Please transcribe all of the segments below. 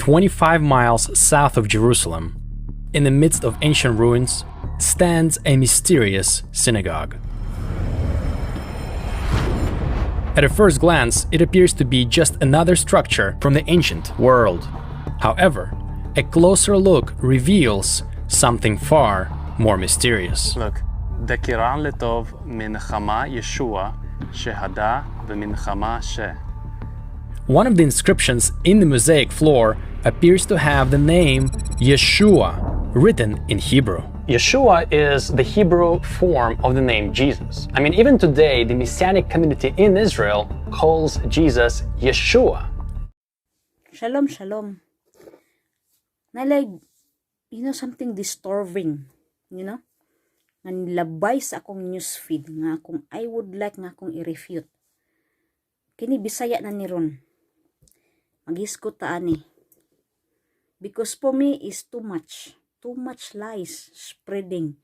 25 miles south of Jerusalem, in the midst of ancient ruins, stands a mysterious synagogue. At a first glance, it appears to be just another structure from the ancient world. However, a closer look reveals something far more mysterious. Look, דקירן לטוב מנחמה ישוע שהדה ומנחמה ש. One of the inscriptions in the mosaic floor appears to have the name Yeshua written in Hebrew. Yeshua is the Hebrew form of the name Jesus. I mean, even today, the Messianic community in Israel calls Jesus Yeshua. Shalom, shalom. Na like, something disturbing, nga nilabay sa akong newsfeed nga akong I would like nga akong i-refute. Kini Bisaya na ni ron. Maghisgot ta ani. Because for me is too much lies spreading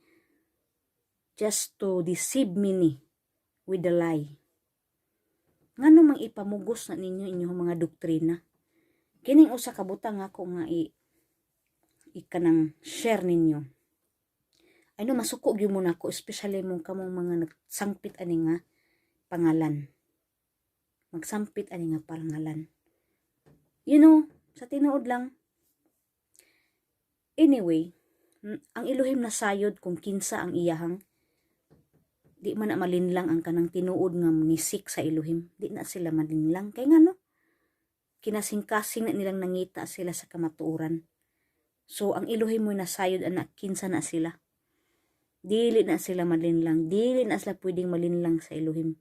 just to deceive me with the lie. Ngano mang ipamugos na ninyo inyong mga doktrina? Kining usa ka butang ako nga ikanang share ninyo. Ano masuko gyud mo nako, especially mong kamong mga nagsangpit ani nga pangalan. Magsampit ani nga pangalan. Sa tinuod lang. Anyway, ang Elohim nasayod kung kinsa ang iyahang. Di man na malinlang ang kanang tinuod nga nisik sa Elohim. Di na sila malinlang. Kaya nga kinasing-kasing na nilang nangita sila sa kamatuoran. So, ang Elohim mo nasayod anak kinsa na sila. Dili na sila malinlang. Dili na sila pwedeng malinlang sa Elohim.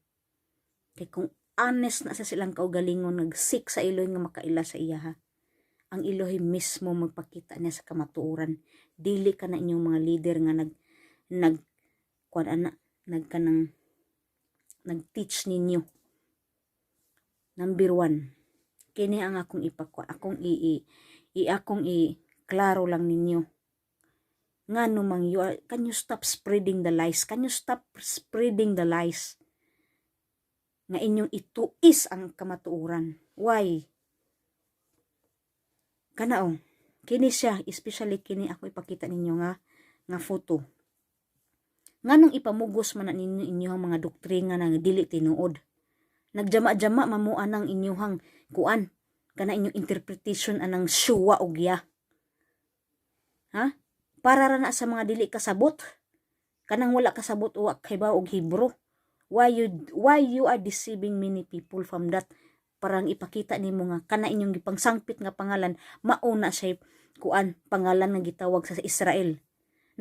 Kaya kung honest na sa silang kaugalingon, nagsik sa Elohim nga makaila sa iyaha. Ang Elohim mismo magpakita niya sa kamatuoran. Dili ka na inyong mga leader nga nag-teach ninyo. Number 1, kini ang akong klaro lang ninyo. Ngano mang can you stop spreading the lies? Can you stop spreading the lies? Nga inyong ituis ang kamatuoran. Why? Kanaong, kini siya, especially kini ako ipakita ninyo nga photo. Nganong ipamugos man na ninyo inyong mga doktrina na dili tinuod. Nagjama-jama mamuan ang inyong kuan, kana inyong interpretation anang syuwa og ya. Ha? Para ra na sa mga dili kasabot. Kanang wala kasabot wa kay ba og Hebro. Why you are deceiving many people from that? Parang ipakita nimo nga kana inyong gipangsangpit nga pangalan mauna siya kuan pangalan nga gitawag sa Israel.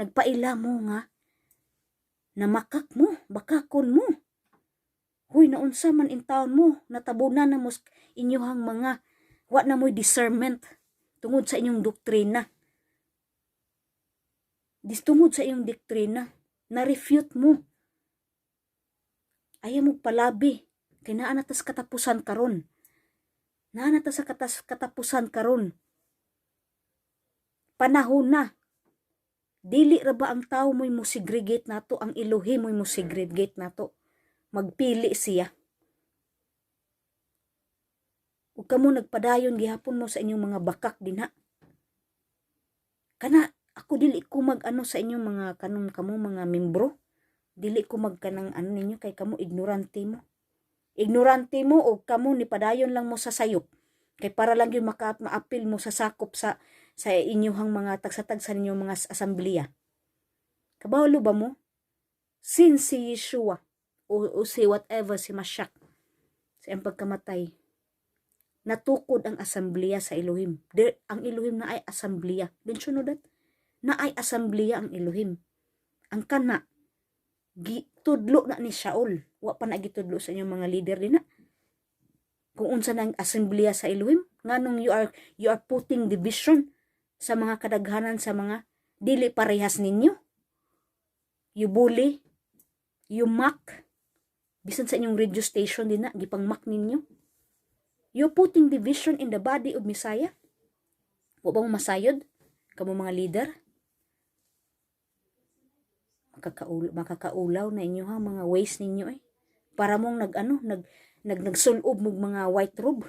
Nagpaila mo nga namakak mo, bakakon mo. Huy, naunsa man in taon mo, natabunan na mo inyong mga wa na mo'y discernment tungod sa inyong doktrina. Tungod sa inyong doktrina, na-refute mo. Ayaw mo palabi. Kaya naanatas katapusan karon. Naanatas sa katapusan karon. Panahon na. Dili ra ba ang tao mo'y mo segregate nato, ang Elohim mo'y mo segregate nato. Magpili siya. Ug kamo nagpadayon gihapon mo sa inyong mga bakak dinha. Kana ako dili ko mag-ano sa inyong mga kamo mga membro. Dili ko magkanang ninyo kay kamo ignorante mo. Ignorante mo o kamo ni padayon lang mo sa sayop. Kay para lang yung ma-appeal mo sa sakop sa inyong mga tagsatag sa inyong mga asambleya. Kabawalo ba mo? Since si Yeshua o si whatever si Mashiach sa iyang pagkamatay, natukod ang asambleya sa Elohim. Ang Elohim na ay asambleya. Didn't you know that? Na ay asambleya ang Elohim. Ang kana gitudlo na ni Shaul. Wa pa na gitudlo sa inyong mga leader din na. Kung unsa nang asambleya sa Elohim, nganong you are putting division sa mga kadaghanan sa mga dili parehas ninyo. You bully, you mock, bisan sa inyong radio station din na gipang mock ninyo. You putting division in the body of Messiah. Wa ba mo masayod kamo mga leader? Makakaulaw na inyo mga ways ninyo para mong nagsulob mo mga white robe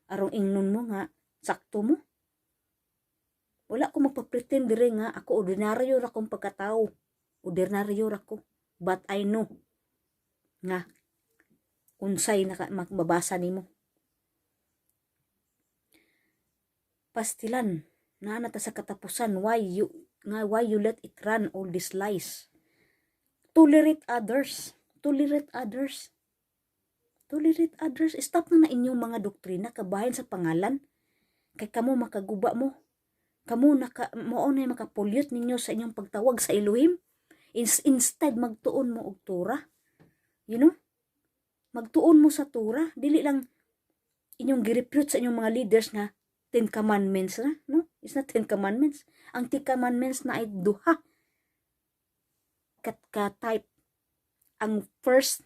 arong ingnon mo nga sakto mo. Wala ko magpa-pretend dire nga ako ordinaryo ra kong pagkatao. Ordinaryo ra ko. But I know nga unsay magbabasa nimo. Pastilan na nata sa katapusan why you let it run all these lies. Tolerate others. Tolerate others. Tolerate others. Stop na inyong mga doktrina kabahin sa pangalan. Kay kamo makaguba mo. Kamo mao na makapollute ninyo sa inyong pagtawag sa Elohim. Instead magtuon mo og Torah. You know? Magtuon mo sa Torah. Dili lang inyong girepute sa inyong mga leaders nga 10 commandments na, no? It's not 10 commandments. Ang 10 commandments na ay duha ka-type. Ang first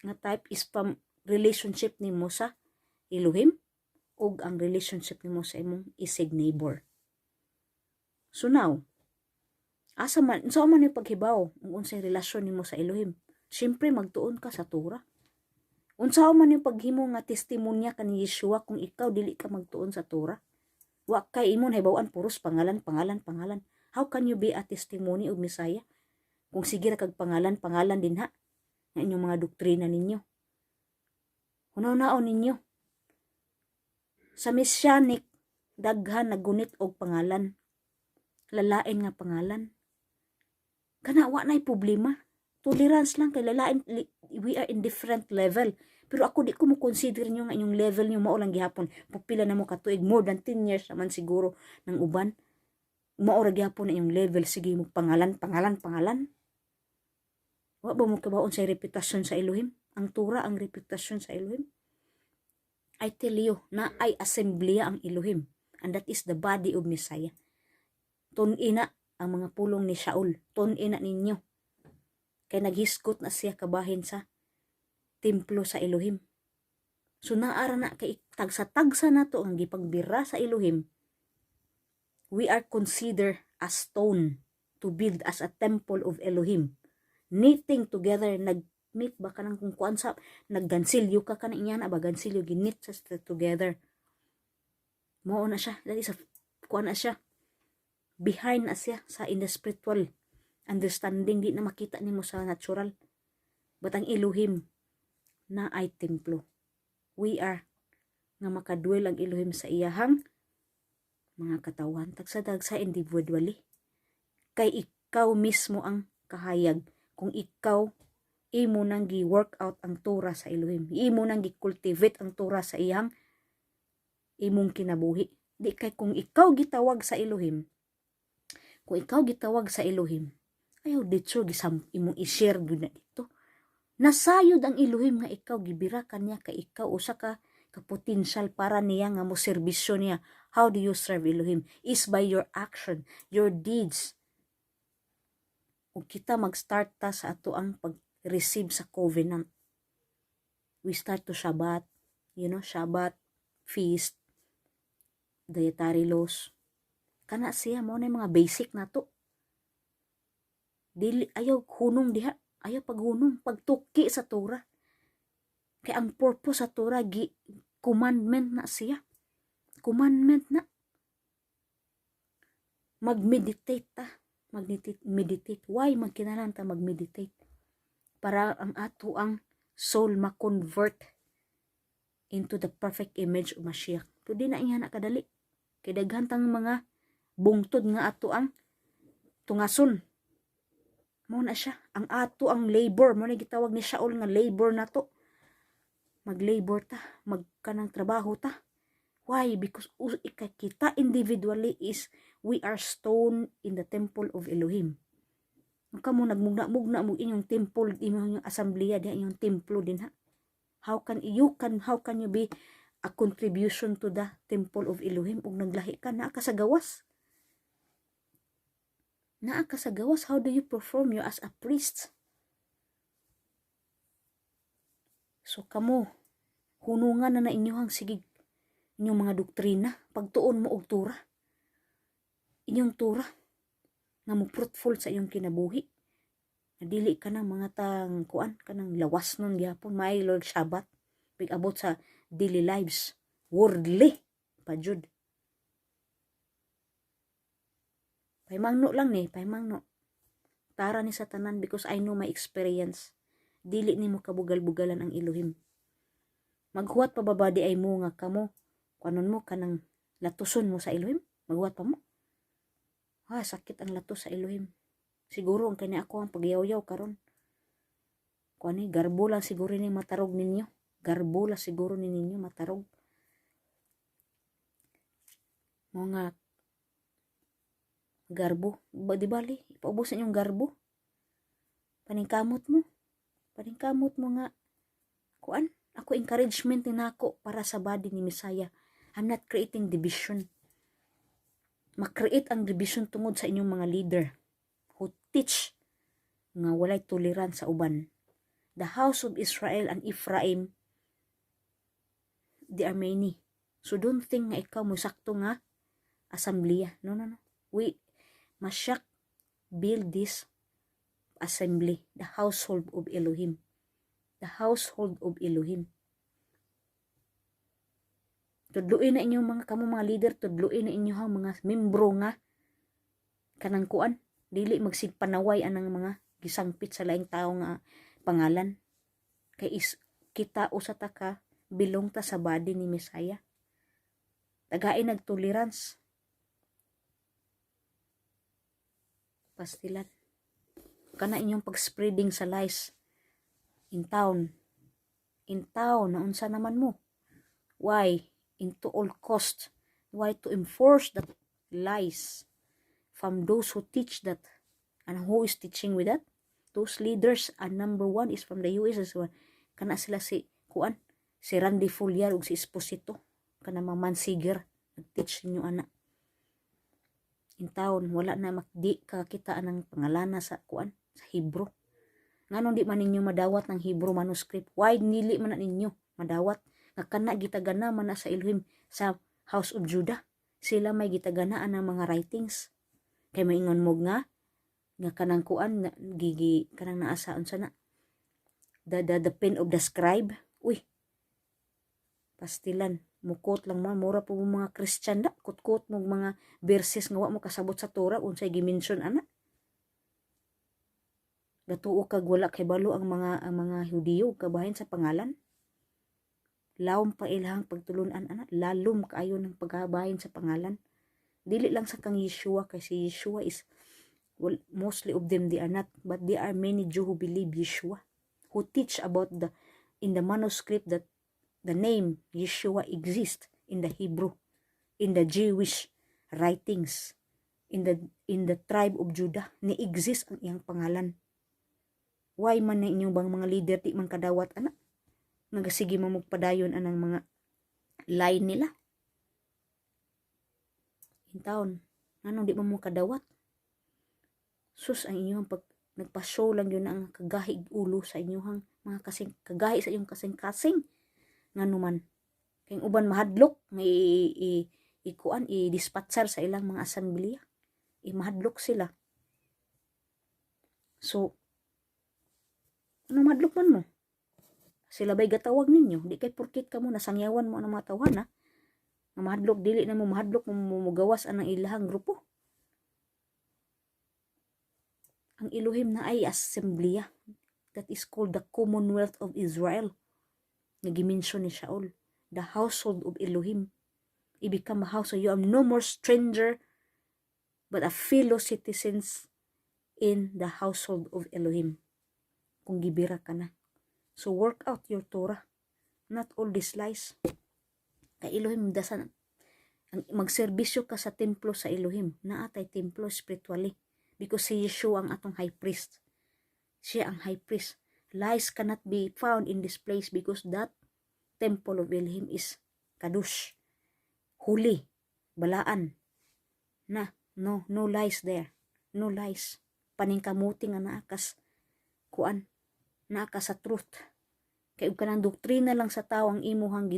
nga type is from relationship nimo sa Elohim ug ang relationship nimo sa imong isig neighbor. So now, asa man yung paghibaw ang unsay relasyon nimo sa Elohim? Siyempre magtuon ka sa Torah. Unsa man yung paghimo nga testimonya kani Yeshua kung ikaw dili ka magtuon sa Torah? Wa kay imong hibaw-an puros pangalan. How can you be a testimony of Messiah? Kung sige ra kag pangalan din ha nga inyong mga doktrina ninyo. Hunaw-naon ninyo. Sa Messianic daghan nagunit og pangalan. Lalain nga pangalan. Kana wa nay problema. Tolerance lang kay lalain, we are in different level. Pero ako di ko mo consider nyo nga inyong level nyo mao lang gihapon. Pupila na mo katuig, more than 10 years naman siguro ng uban. Mao ra gihapon na inyong level, sige mo pangalan. Wa ba mo kabaon sa reputasyon sa Elohim? Ang Torah ang reputasyon sa Elohim. I tell you, na ay assembleya ang Elohim. And that is the body of Messiah. Tun-ina ang mga pulong ni Shaul. Tun-ina ninyo. Kay naghisgot na siya kabahin sa templo sa Elohim. So naara na kay tagsa-tagsa na to ang gipagbira sa Elohim. We are considered a stone to build as a temple of Elohim. Knitting together, nag-knit ba ka ng kung kuan sa, naggansilyo ka na iyan, gansilyo, ginit sa together. Mao na siya, that is a, kuan na siya, behind na siya sa in the spiritual understanding, di na makita nimo sa natural. But ang Elohim na ay templo. We are nga makadwell ang Elohim sa iyahang mga katawan. Tagsadag sa individually. Kay ikaw mismo ang kahayag. Kung ikaw, imo nang gi-work out ang Torah sa Elohim. Imo nang gi-cultivate ang Torah sa iyang imong kinabuhi. Di kay kung ikaw gitawag sa Elohim, ayaw dito imong i-share gud na dito. Nasayod ang Elohim nga ikaw gibira kanya kay ikaw usa ka potential para niya nga mo serbisyo niya. How do you serve Elohim? Is by your action, your deeds. Ug kita mag-start ta sa ato ang pag-receive sa covenant. We start to Shabbat, Shabbat, feast, dietary laws. Kana siya mo na mga basic na to. Dili ayaw hunong diha, ayaw paghunong, pagtuki sa Torah. Kaya ang purpose sa Torah commandment na siya. Commandment na. Mag-meditate ta. Meditate. Why magkinalang ta mag-meditate? Para ang ato ang soul ma-convert into the perfect image of Mashiach. To di na iya na kadali. Kaya daghantang mga bungtod nga ato ang tungason. Mo na siya. Ang ato ang labor. Mo na gitawag ni Shaul nga labor na to. Mag-labor ta. Magkanang trabaho ta. Why? Because kita individually is we are stone in the temple of Elohim. Kamu nagmugna-mugna mo inyong temple, inyong assembleya, inyong templo din ha. How can you be a contribution to the temple of Elohim ug naglahi ka naa ka sa gawas? How do you perform you as a priest? So kamo hunungan na inyong sigig inyong mga doktrina, pagtuon mo og Torah. Inyong Torah nga mo fruitful sa inyong kinabuhi. Nadili ka ng mga kanang lawas nun gyapon, may Lord Shabbat, big about sa daily lives, worldly pa jud. Pahimangno lang ni, pahimangno. Tara ni sa tanan because I know my experience. Dili nimo kabugal-bugalan ang Elohim. Maghuwat pa babadi ay mo nga kamo. Kanon mo kanang latuson mo sa Elohim? Maghuwat pa mo? Sakit ang latos sa Elohim. Siguro ang kanya ako ang pagyaw-yaw karon. Kuani garbo lang siguro ni matarog ninyo. Garbo lang siguro ni ninyo matarog. Mga garbo, di bali, ipaubusan yung garbo. Paningkamot mo nga, kuan, ako encouragement ni nako para sa body ni Messiah. I'm not creating division. Mag-create ang division tungod sa inyong mga leader who teach nga walay tolerance sa uban. The house of Israel and Ephraim, they are many. So don't think nga ikaw mo sakto nga assembly. No. We must build this assembly, the household of Elohim. The household of Elohim. Tudluin na inyong mga leader, tudluin na inyong mga membro nga kanang kuan, dili magsigpanaway anang mga gisangpit sa laing tao nga pangalan. Kay kita usa ta ka bilong ta sa body ni Messiah. Tagain nagtolerance. Pastilan. Kana inyong pag-spreading sa lies in town. Naunsa naman mo? Why? Into all cost. Why? To enforce that lies from those who teach that. And who is teaching with that? Those leaders, and number one is from the US as well. Kana sila si Randy Fulliar ug si Esposito. Kana Mansiger. Nag-teach ninyo anak. In town, wala na makdi ka kita anang pangalana sa sa Hebrew. Nganong di man ninyo madawat ng Hebrew manuscript? Why nili man na ninyo madawat? Nga kana gitagana man na sa Elohim sa House of Judah. Sila may gitaganaan ng mga writings. Kay maingon mo nga kanang gigi kanang naasaon sana. The pen of the scribe. Uy. Pastilan. Mukot lang mo, mura po mga Christian da, kutkot mo mga verses nga wa mo kasabot sa Torah unsay gimension ana. Gatuo kag wala kay balo ang mga Hudiyo kabahin sa pangalan. Lawom pa ilahang pagtulunan ana, lalom kaayo ng paghabahin sa pangalan. Dili lang sa kang Yeshua kay si Yeshua is mostly of them they are not, but there are many Jew who believe Yeshua, who teach about in the manuscript that the name Yeshua exists in the Hebrew, in the Jewish writings, in the tribe of Judah, ni exist ang iyang pangalan. Why man na inyong bang mga leader di man kadawat anak? Nagasige mo magpadayon anang mga line nila. In town, anong di mo kadawat? Sus ang inyong nagpa-show lang yun ang kagahig ulo sa inyong mga kasing kagahi sa inyong kasing-kasing. Nga naman, kayong uban mahadlok, may i-dispatcher sa ilang mga asambleya. Mahadlok sila. So, ano mahadlok man mo? Sila ba'y gatawag ninyo? Di kay porkit ka mo, nasangyawan mo ang mga tawana. Nga mahadlok, dili na mo mahadlok, mumugawas anang ilahang grupo. Ang Elohim na ay asambleya. That is called the Commonwealth of Israel. Nag-mention ni Shaul, the household of Elohim. I become a house, so you are no more stranger, but a fellow citizens in the household of Elohim. Kung gibira ka na. So work out your Torah, not all these lies. Kay Elohim, magserbisyo ka sa templo sa Elohim. Naatay templo spiritually. Because si Yeshua ang atong high priest. Siya ang high priest. Lies cannot be found in this place because that temple of Elohim is kadush, holy, balaan. No lies there. No lies. Paningkamuti nga naakas sa truth. Kay ka ng doktrina lang sa tao ang imuhang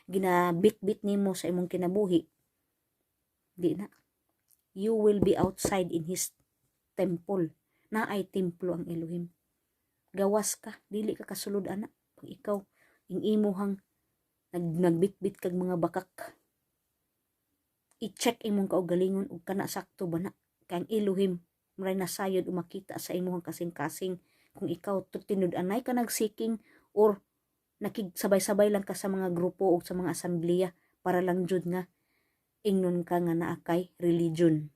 ginabit-bit nimo sa imong kinabuhi. Di na. You will be outside in His temple. Na ay templo ang Elohim. Gawas ka, dili ka kasulod anak. Pag ikaw, ing imuhang nagbitbit kag mga bakak. I-check imong kaugalingon ug kana sakto ba na Kay ang Elohim maray nasayod umakita sa imong kasing-kasing kung ikaw tinud-anay ka nagseeking or nakigsabay-sabay lang ka sa mga grupo o sa mga asambleya para lang jud nga ingnon ka nga naa kay religion.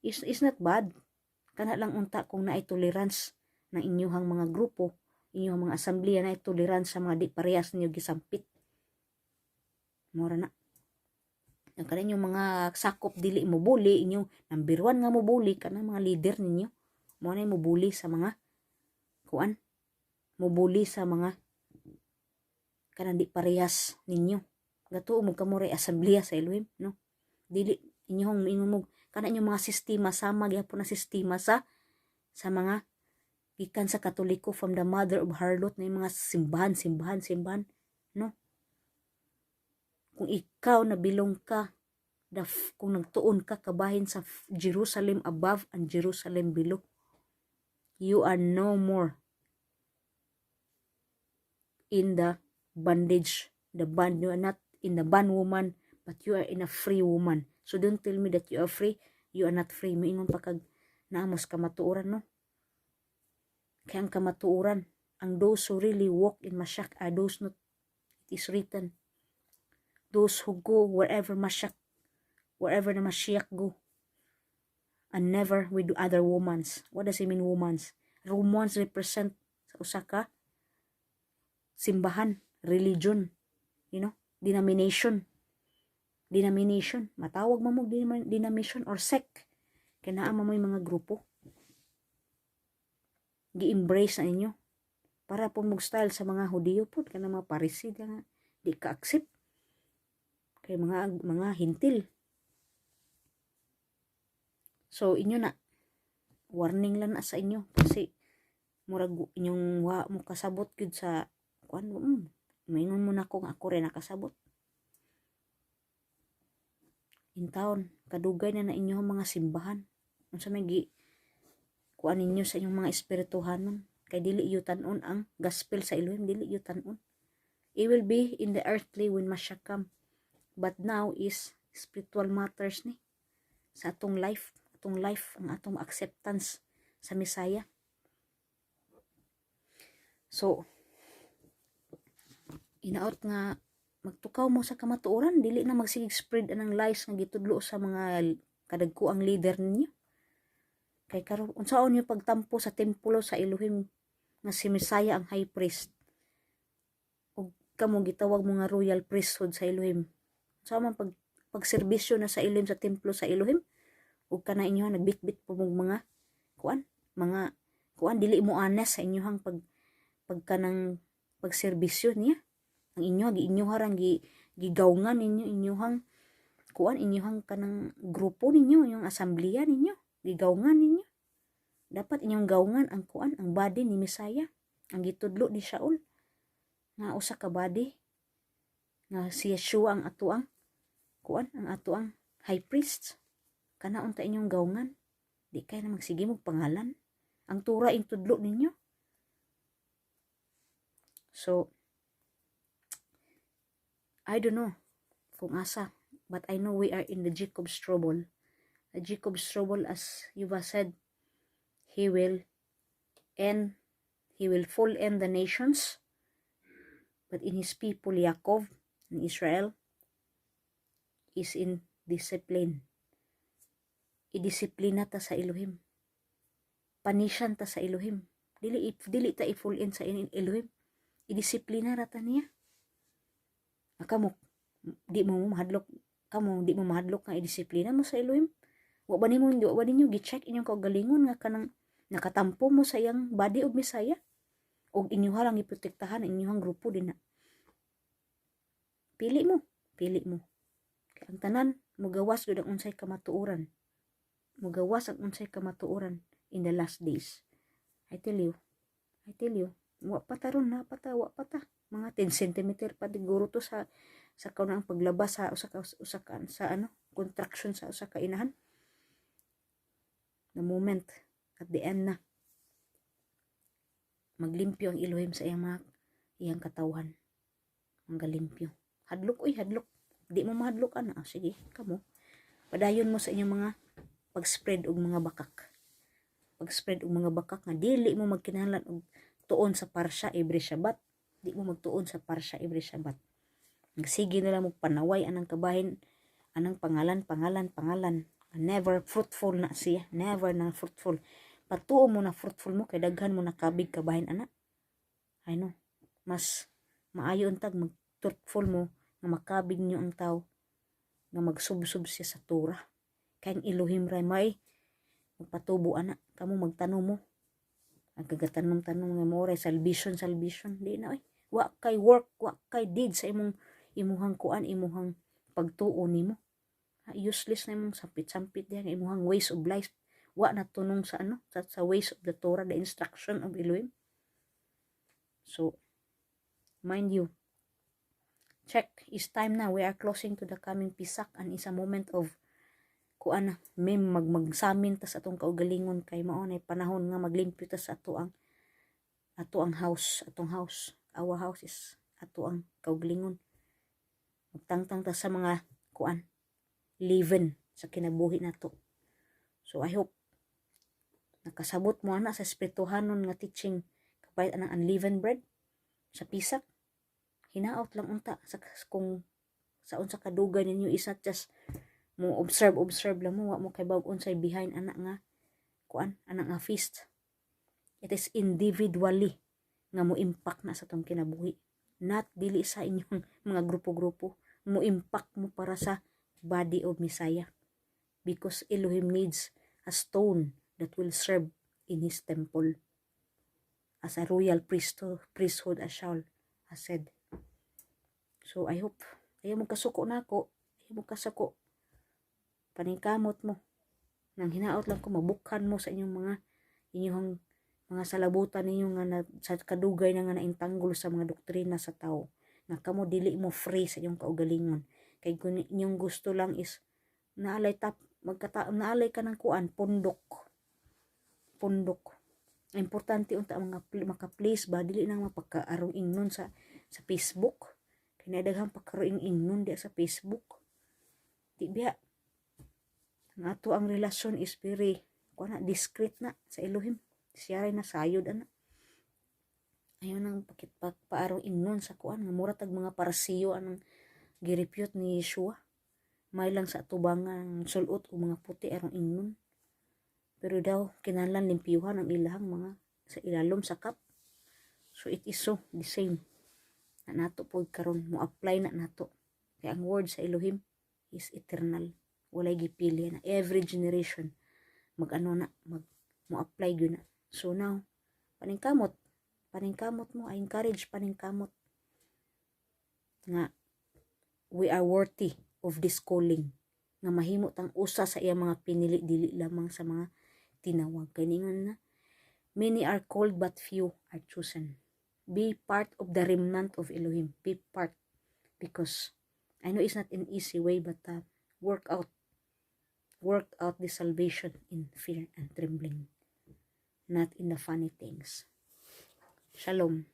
Is not bad. Kana lang unta kung naay tolerance ng inyuhang mga grupo, inyuhang mga asambleya na tolerance sa mga di parehas ninyo gisampit. Mura na. Ang kaninyong mga sakop dili mo bully, inyong number 1 nga mo bully kana mga leader ninyo. Mo na mo bully sa mga kuan. Mo bully sa mga kanang di parehas ninyo. Gatuo mo kamo ray asambleya sa Elohim, no? Dili inyong mo kana inyong mga sistema sama gyapon na sistema sa mga gikan sa Katoliko from the mother of harlot na mga simbahan, no? Kung ikaw nabilong ka, kung nagtuon ka kabahin sa Jerusalem above and Jerusalem below, you are no more in the bondage, you are not in the bondwoman, but you are in a free woman. So don't tell me that you are free, you are not free. Maingon pa kag naamos kamatuoran, no? Kaya ang kamatuoran, ang those who really walk in Mashiach are those not, it is written, those who go wherever the Mashiach go, and never with other womans. What does it mean, womans? Womans represent sa usa ka simbahan, religion, denomination. Matawag mo denomination or sect. Kaya naa mo mga grupo. Gi-embrace na inyo. Para po mag-style sa mga Hudiyo po, kana mga Parisi, nga di ka-accept. Kaya mga hintil. So, inyo na, warning lang na sa inyo. Kasi, murag inyong mo kasabot yun sa, maingon mo na kung ako rin nakasabot. In town, kadugay na inyo mga simbahan. Kung sa may kuan ninyo sa inyong mga espirituhanon. Kay dili yu tanon ang gospel sa Elohim, dili yu tanon. It will be in the earthly when Mashiach come. But now is spiritual matters ni. Sa atong life, ang atong acceptance sa Messiah. So, inaot nga magtukaw mo sa kamatuoran, dili na magsigig spread anang lies nga gitudlo sa mga kadagkuang leader ninyo. Kay karon unsaon niyo pagtampo sa templo sa Elohim nga si Messiah ang high priest. Ug kamo gitawag mo nga royal priesthood sa Elohim. Unsa man pagserbisyo na sa Elohim sa templo sa Elohim? Ug kana inyo nagbitbit po mga kuan dili mo honest sa inyohang pagkanang pagserbisyo niya. Ang inyo harang gigawngan ninyo inyohang kanang grupo ninyo, inyong asambleya ninyo, gigawngan ninyo. Dapat inyong gawngan ang body ni Messiah, ang gitudlo ni Shaul nga usa ka body nga si Yeshua ang atuang high priest. Kana unta inyong gawngan, di kay na magsige mo pangalan. Ang tura ing tudlo ninyo. So, I don't know kung asa, but I know we are in the Jacob's trouble. The Jacob's trouble, as Yuva said, he will full end the nations, but in his people, Yaakov and Israel, is in discipline. Idisiplina ta sa Elohim. Panisyan ta sa Elohim. Dili ta i-full end sa Elohim. Idisiplina rata niya. Kamo di mo mahadlok nga idisiplina mo sa Elohim. Wa ba ninyo gi-check inyong kaugalingon nga kanang nakatampo mo sa iyang body of Messiah og inyo harang iprotektahan ang inyong grupo din na. Pili mo. Kay ang tanan mugawas gud ang unsay kamatuoran. Mugawas ang unsay kamatuoran in the last days. I tell you. Wa pa mga 10 cm pa siguro to sa kaunang paglabas sa contraction sa usa ka inahan. The moment at the end na maglimpyo ang Elohim sa iyang katawhan. Ang galimpyo. Hadlok. Di mo mahadlok ana. Sige, kamo. Padayon mo sa inyong mga pag-spread og mga bakak. Pag-spread og mga bakak nga dili mo magkinahanglan og tuon sa parsya every Shabbat. Di mo magtuon sa parsya every Shabbat. Sige na lang mo panaway anang kabahin, anang pangalan. Never fruitful na siya. Never na fruitful. Patuo mo na fruitful mo kay daghan mo nakabig kabahin ana. I know. Mas maayo untag mag-fruitful mo nga makabig niyo ang tao nga magsubsob siya sa Torah. Kay ang Elohim ray may magpatubo ana kamo magtanong mo. Ang kagatanom-tanom nga mo ray salvation di na oy. Wa kay work, wa kay deed sa imuhang kuan, imuhang pagtuo nimo. Useless na imong sampit-sampit diha nga imuhang ways of life. Wa na tunong sa sa ways of the Torah, the instruction of Elohim. So, mind you, check, it's time na. We are closing to the coming Pisak and it's a moment of kuan na, may magsamin ta sa atong kaugalingon kay mao nay panahon nga maglimpyo ta sa ato ang house. Our house is ato ang kaugalingon. Magtangtang ta sa mga kuan, leaven sa kinabuhi nato. So I hope nakasabot mo ana sa espirituhanon nga teaching kapait anang unleavened bread sa Pisak. Hinaot lang unta kung sa unsa kadugay ninyo is not just mo observe lang mo, wa mo kay bag-on say behind ana nga kuan, ana nga feast. It is individually nga mo impact na sa tong kinabuhi. Not dili sa inyong mga grupo-grupo. Mo impact mo para sa body of Messiah. Because Elohim needs a stone that will serve in his temple as a royal priesthood as Shaul has said. So I hope ayaw mo kasuko nako, ayaw mo kasako, paningkamot mo nang hinaot lang ko mabukhan mo sa inyong mga salabutan ninyo nga sa kadugay na nga naintanggol sa mga doktrina sa tao nga kamo dili mo free sa inyong kaugalingon. Kay kung inyong gusto lang is naalay ka ng kuan pundok. Importante unta mga maka-place ba dili nang mapagkaarong ingnon sa Facebook. Kay daghang pagkaroing ingnon di sa Facebook. Di biya ang ato ang relasyon is very kuan discreet na sa Elohim. Siya ray nasayod ana. Ayaw nang paarong ingnon sa kuan nga mura tag mga parasiyo anang girepute ni Yeshua. May lang sa atubangan sulot o mga puti arong ingnon. Pero daw kinahanglan limpyuhan ang ilahang mga sa ilalom sa cup. So it is so the same na nato po karon mo apply na nato. Kaya ang word sa Elohim is eternal. Walay gipili na every generation mo apply gyud na. So now paningkamot mo, I encourage paningkamot nga we are worthy of this calling nga mahimo tang usa sa iya mga pinili dili lamang sa mga tinawag. Kaningon na many are called but few are chosen. Be part of the remnant of Elohim. Be part, because I know it's not an easy way, but work out the salvation in fear and trembling, not in the funny things. Shalom.